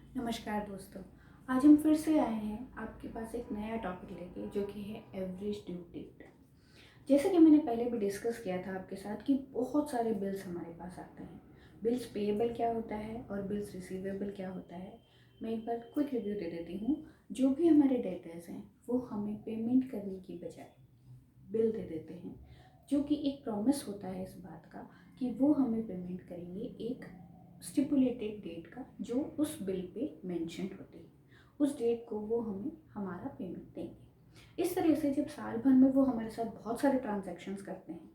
नमस्कार दोस्तों। आज हम फिर से आए हैं आपके पास एक नया टॉपिक लेके, जो कि है एवरेज ड्यू डेट। जैसे कि मैंने पहले भी डिस्कस किया था आपके साथ कि बहुत सारे बिल्स हमारे पास आते हैं। बिल्स पेएबल क्या होता है और बिल्स रिसीवेबल क्या होता है, मैं एक बार क्विक रिव्यू दे देती हूँ। जो भी हमारे डेटर्स हैं वो हमें पेमेंट करने की बजाय बिल दे देते हैं, जो कि एक प्रॉमिस होता है इस बात का कि वो हमें पेमेंट करेंगे एक स्टिपुलेटेड डेट का, जो उस बिल पे मेंशन होती है। उस डेट को वो हमें हमारा पेमेंट देंगे। इस तरह से जब साल भर में वो हमारे साथ बहुत सारे ट्रांजैक्शंस करते हैं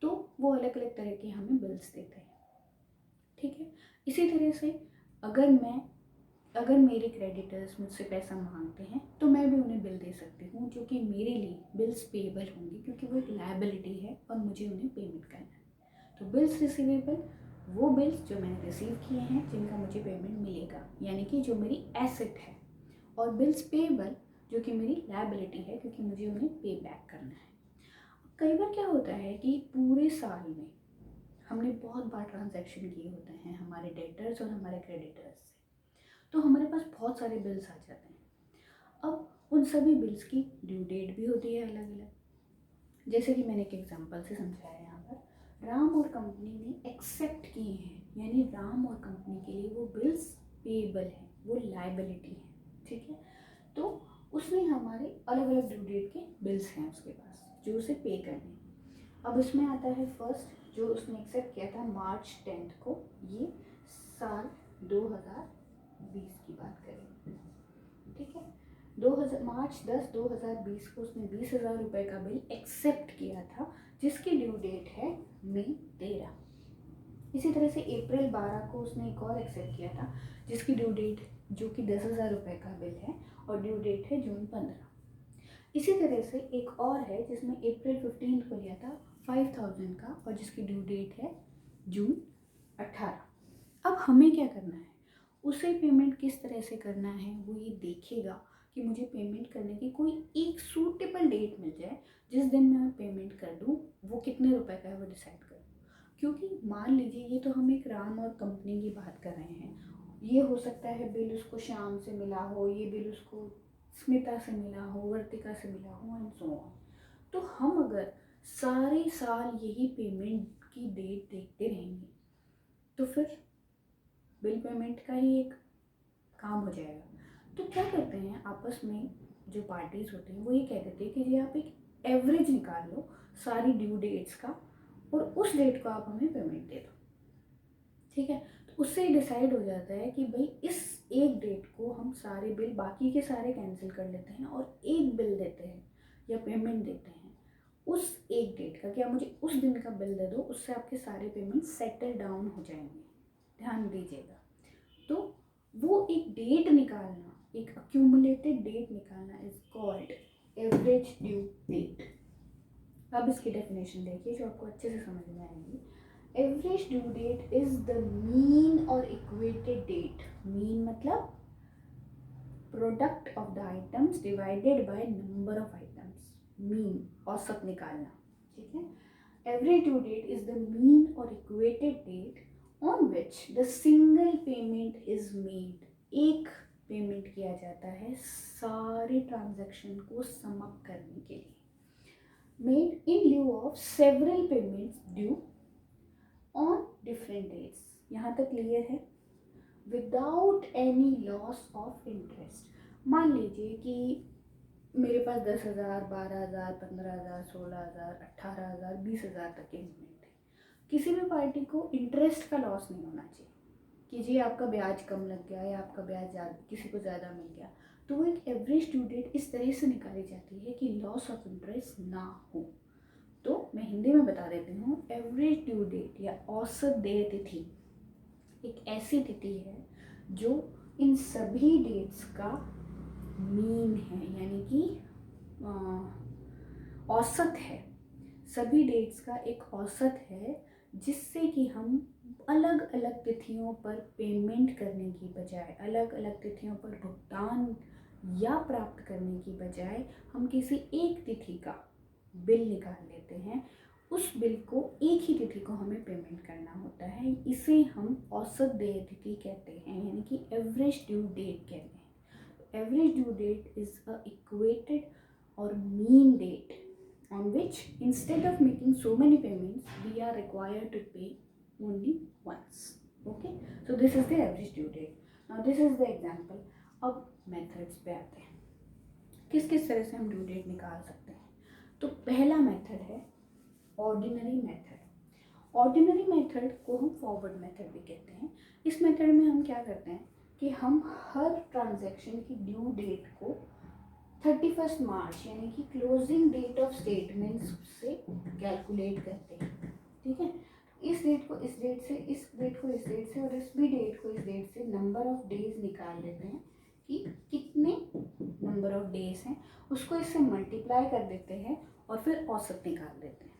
तो वो अलग अलग तरह के हमें बिल्स देते हैं। ठीक है। इसी तरह से अगर अगर मेरे क्रेडिटर्स मुझसे पैसा मांगते हैं तो मैं भी उन्हें बिल दे सकती हूँ, जो कि मेरे लिए बिल्स पेएबल होंगे, क्योंकि वो एक लायबिलिटी है और मुझे उन्हें पेमेंट करना है। तो बिल्स रिसीवेबल वो बिल्स जो मैंने रिसीव किए हैं जिनका मुझे पेमेंट मिलेगा, यानी कि जो मेरी एसेट है। और बिल्स पेएबल जो कि मेरी लायबिलिटी है, क्योंकि मुझे उन्हें पे बैक करना है। कई बार क्या होता है कि पूरे साल में हमने बहुत बार ट्रांजैक्शन किए होते हैं हमारे डेटर्स और हमारे क्रेडिटर्स से, तो हमारे पास बहुत सारे बिल्स आ जाते हैं। अब उन सभी बिल्स की ड्यू डेट भी होती है अलग अलग। जैसे कि मैंने एक एग्जांपल से समझाया, यहाँ पर राम और कंपनी ने एक्सेप्ट किए हैं, यानी राम और कंपनी के लिए वो बिल्स पेएबल हैं, वो लायबिलिटी है। ठीक है। तो उसने हमारे अलग अलग ड्यू डेट के बिल्स हैं उसके पास, जो उसे पे करने हैं। अब इसमें आता है फर्स्ट, जो उसने एक्सेप्ट किया था मार्च 10 को, ये साल 2020 की बात करें। ठीक है। 2000 मार्च 10 2020 को उसने 20,000 रुपये का बिल एक्सेप्ट किया था, जिसकी ड्यू डेट है मई 13। इसी तरह से अप्रैल 12 को उसने एक और एक्सेप्ट किया था, जिसकी ड्यू डेट जो कि 10,000 रुपये का बिल है और ड्यू डेट है जून 15। इसी तरह से एक और है जिसमें अप्रैल 15 को लिया था 5,000 का, और जिसकी ड्यू डेट है जून 18। अब हमें क्या करना है, उसे पेमेंट किस तरह से करना है, वो ये देखेगा कि मुझे पेमेंट करने की कोई एक सूटेबल डेट मिल जाए, जिस दिन मैं पेमेंट कर दूँ। वो कितने रुपए का है वो डिसाइड करूँ। क्योंकि मान लीजिए ये तो हम एक राम और कंपनी की बात कर रहे हैं, ये हो सकता है बिल उसको श्याम से मिला हो, ये बिल उसको स्मिता से मिला हो, वर्तिका से मिला हो, एंड सो ऑन। तो हम अगर सारे साल यही पेमेंट की डेट देखते रहेंगे तो फिर बिल पेमेंट का ही एक काम हो जाएगा। तो क्या करते हैं आपस में जो पार्टीज होते हैं, वो ये कह देते हैं कि जी आप एक एवरेज निकाल लो सारी ड्यू डेट्स का, और उस डेट को आप हमें पेमेंट दे दो। ठीक है। तो उससे डिसाइड हो जाता है कि भाई इस एक डेट को हम सारे बिल बाकी के सारे कैंसिल कर लेते हैं और एक बिल देते हैं या पेमेंट देते हैं उस एक डेट का, कि आप मुझे उस दिन का बिल दे दो, उससे आपके सारे पेमेंट सेटल डाउन हो जाएंगे। ध्यान दीजिएगा। तो वो एक डेट निकालना, एक अक्यूमुलेटेड डेट निकालना is called average due date. अब इसकी डेफिनेशन देखिए, जो आपको अच्छे से समझ में आएगी। Average due date is the mean or equated date. Mean मतलब product of the items divided by number of items. Mean, औसत निकालना। ठीक है। Average due date is the mean or equated date on which the single payment is made. एक payment किया जाता है सारे ट्रांजैक्शन को सम अप करने के लिए, made in lieu of several payments due on different dates। यहाँ तक क्लियर है। Without any loss of interest. मान लीजिए कि मेरे पास 10,000, 12,000, 15,000, 16,000, 18,000, 20,000 तक के पेमेंट थे। किसी भी पार्टी को इंटरेस्ट का लॉस नहीं होना चाहिए कि जी आपका ब्याज कम लग गया या आपका ब्याज ज़्यादा किसी को ज़्यादा मिल गया। तो वो एक एवरेज ड्यू डेट इस तरह से निकाली जाती है कि लॉस ऑफ इंटरेस्ट ना हो। तो मैं हिंदी में बता देती हूँ, एवरेज ड्यू डेट या औसत देय तिथि एक ऐसी तिथि है जो इन सभी डेट्स का मीन है, यानी कि औसत है। सभी डेट्स का एक औसत है, जिससे कि हम अलग अलग तिथियों पर पेमेंट करने की बजाय, अलग अलग तिथियों पर भुगतान या प्राप्त करने की बजाय हम किसी एक तिथि का बिल निकाल लेते हैं उस बिल को एक ही तिथि को हमें पेमेंट करना होता है। इसे हम औसत देय तिथि कहते हैं, यानी कि एवरेज ड्यू डेट कहते हैं। Average due date is a equated or mean date on which instead of making so many payments we are required to pay only once. Okay, so this is the average due date. Now this is the example. अब methods पे आते हैं, किस किस तरह से हम due date निकाल सकते हैं। तो पहला मेथड है ऑर्डिनरी मेथड। ऑर्डिनरी मेथड को हम फॉरवर्ड मेथड भी कहते हैं। इस मेथड में हम क्या करते हैं कि हम हर ट्रांजैक्शन की ड्यू डेट को 31 मार्च यानी कि क्लोजिंग डेट ऑफ स्टेटमेंट्स से कैलकुलेट करते हैं। ठीक है, इस डेट को इस डेट से, इस डेट को इस डेट से और इस भी डेट को इस डेट से नंबर ऑफ डेज निकाल लेते हैं कि कितने नंबर ऑफ डेज हैं, उसको इससे मल्टीप्लाई कर देते हैं और फिर औसत निकाल लेते हैं।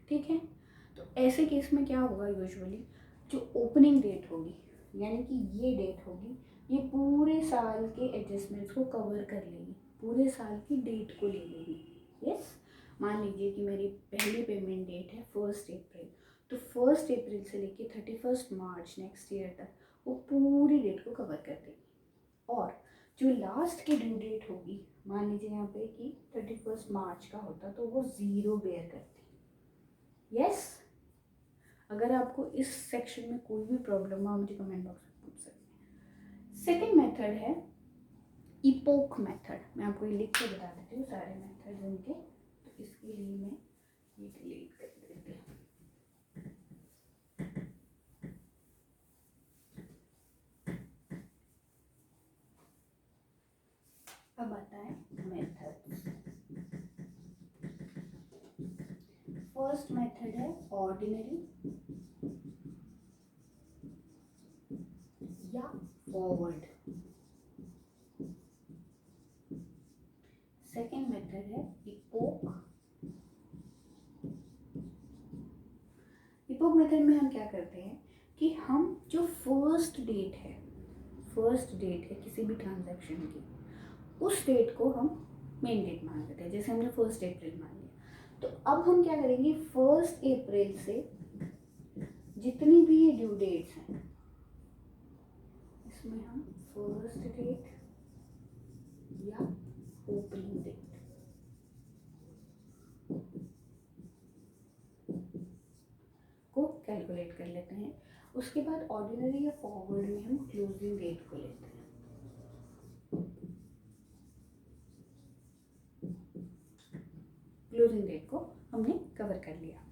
ठीक है, तो ऐसे केस में क्या होगा, यूजुअली जो ओपनिंग डेट होगी यानी कि ये डेट होगी, ये पूरे साल के एडजस्टमेंट्स को कवर कर लेगी, पूरे साल की डेट को ले लेगी। यस, मान लीजिए कि मेरी पहली पेमेंट डेट है 1 अप्रैल, तो 1 अप्रैल से लेके 31 मार्च नेक्स्ट ईयर तक वो पूरी डेट को कवर कर देगी। और जो लास्ट की ड्यू डेट होगी, मान लीजिए यहाँ पे कि 31 मार्च का होता, तो वो 0 बेयर करती। यस, अगर आपको इस सेक्शन में कोई भी प्रॉब्लम हो मुझे कमेंट बॉक्स में पूछ सकते हैं। सेकेंड मेथड है इपोक मेथड। मैं आपको ये लिख के बता देती हूँ सारे मेथड्स इनके, तो इसके लिए मैं ये डिलीट कर देती हूँ। अब आता है मेथड्स। फर्स्ट मेथड है ऑर्डिनरी या फॉरवर्ड। सेकेंड मेथड है इपोक। इपोक मेथड में हम क्या करते हैं कि हम जो फर्स्ट डेट है किसी भी ट्रांजैक्शन की, उस डेट को हम मेन डेट मान लेते हैं। जैसे हमने 1 अप्रैल मान लिया, तो अब हम क्या करेंगे, 1 अप्रैल से जितनी भी ये ड्यू डेट्स हैं इसमें हम फर्स्ट डेट या ओपनिंग डेट को कैलकुलेट कर लेते हैं। उसके बाद ऑर्डिनरी या फॉरवर्ड में हम क्लोजिंग डेट को लेते हैं। क्लोजिंग डेट को हमने कवर कर लिया।